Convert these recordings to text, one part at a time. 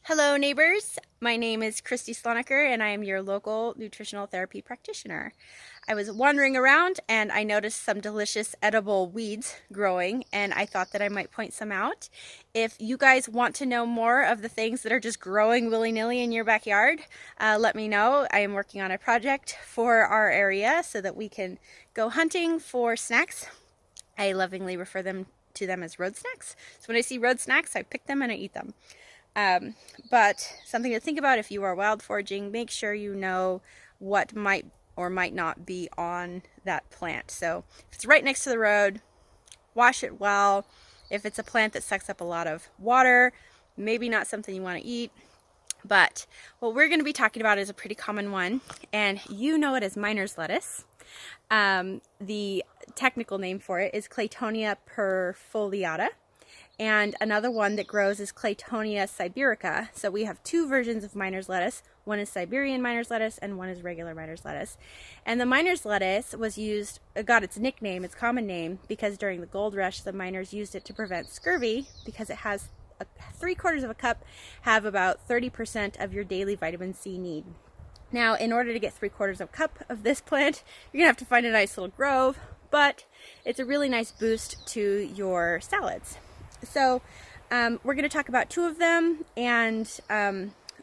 Hello, neighbors. My name is Christy Slonaker, and I am your local nutritional therapy practitioner. I was wandering around and I noticed some delicious edible weeds growing, and I thought that I might point some out. If you guys want to know more of the things that are just growing willy-nilly in your backyard, let me know. I am working on a project for our area so that we can go hunting for snacks. I lovingly refer to them as road snacks. So when I see road snacks, I pick them and I eat them. But something to think about if you are wild foraging, make sure you know what might or might not be on that plant. So if it's right next to the road, wash it well. If it's a plant that sucks up a lot of water, maybe not something you want to eat. But what we're going to be talking about is a pretty common one, and you know it as miner's lettuce. The technical name for it is Claytonia perfoliata. And another one that grows is Claytonia siberica. So we have two versions of miner's lettuce. One is Siberian miner's lettuce and one is regular miner's lettuce. And the miner's lettuce got its nickname, its common name, because during the gold rush, the miners used it to prevent scurvy because it has 3/4 of a cup have about 30% of your daily vitamin C need. Now, in order to get 3/4 of a cup of this plant, you're gonna have to find a nice little grove, but it's a really nice boost to your salads. So we're going to talk about two of them, and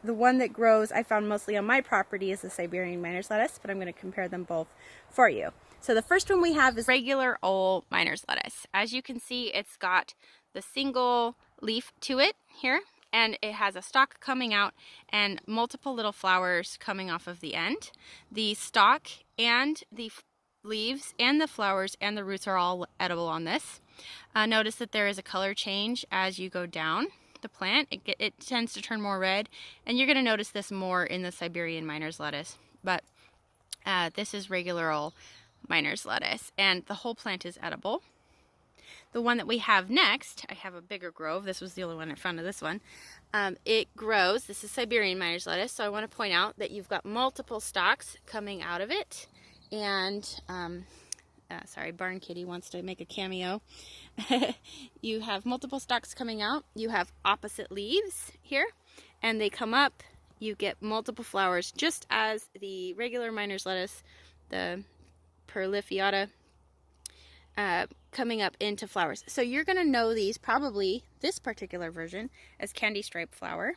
the one that grows I found mostly on my property is the Siberian miner's lettuce, but I'm going to compare them both for you. So the first one we have is regular old miner's lettuce. As you can see, it's got the single leaf to it here, and it has a stalk coming out and multiple little flowers coming off of the end. The stalk and the leaves and the flowers and the roots are all edible on this. Notice that there is a color change as you go down the plant. It tends to turn more red, and you're going to notice this more in the Siberian miner's lettuce. But this is regular old miner's lettuce, and the whole plant is edible. The one that we have next, I have a bigger grove. This was the only one I found of this one. It grows. This is Siberian miner's lettuce, so I want to point out that you've got multiple stalks coming out of it, and sorry, Barn Kitty wants to make a cameo. You have multiple stalks coming out. You have opposite leaves here, and they come up. You get multiple flowers, just as the regular miner's lettuce, the perfoliata, coming up into flowers. So you're going to know these, probably this particular version, as candy stripe flower,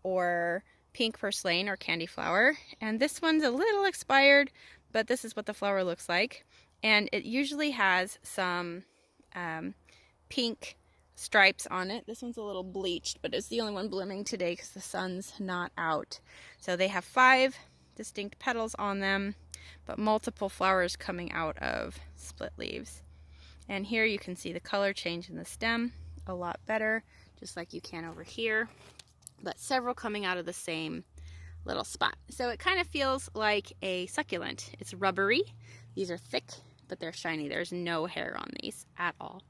or pink purslane or candy flower. And this one's a little expired, but this is what the flower looks like. And it usually has some pink stripes on it. This one's a little bleached, but it's the only one blooming today because the sun's not out. So they have 5 distinct petals on them, but multiple flowers coming out of split leaves. And here you can see the color change in the stem a lot better, just like you can over here, but several coming out of the same little spot. So it kind of feels like a succulent. It's rubbery. These are thick, but they're shiny. There's no hair on these at all.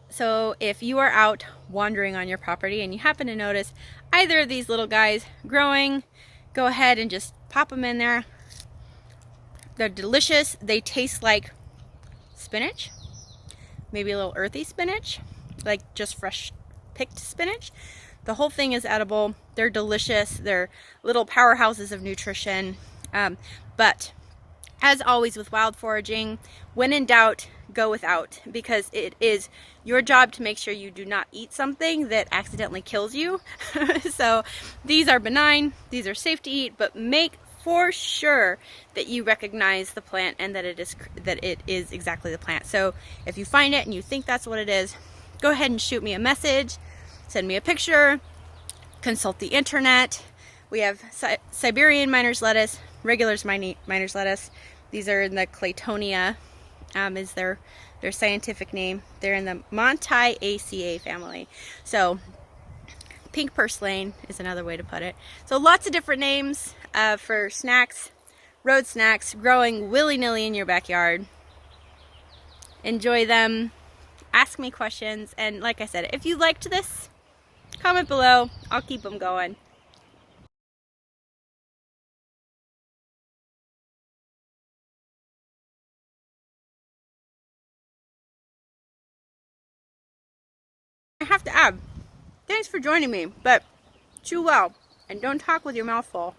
So if you are out wandering on your property and you happen to notice either of these little guys growing, go ahead and just pop them in there. They're delicious. They taste like spinach, maybe a little earthy spinach, like just fresh picked spinach. The whole thing is edible. They're delicious. They're little powerhouses of nutrition. But as always with wild foraging, when in doubt, go without, because it is your job to make sure you do not eat something that accidentally kills you. So these are benign, these are safe to eat, but make for sure that you recognize the plant and that it is exactly the plant. So if you find it and you think that's what it is, go ahead and shoot me a message, send me a picture, consult the internet. We have Siberian miner's lettuce, regular miner's lettuce. These are in the Claytonia, is their scientific name. They're in the Montiaceae family. So pink purslane is another way to put it. So lots of different names for snacks, road snacks, growing willy-nilly in your backyard. Enjoy them. Ask me questions. And like I said, if you liked this, comment below. I'll keep them going. I have to add, thanks for joining me, but Chew well and don't talk with your mouth full.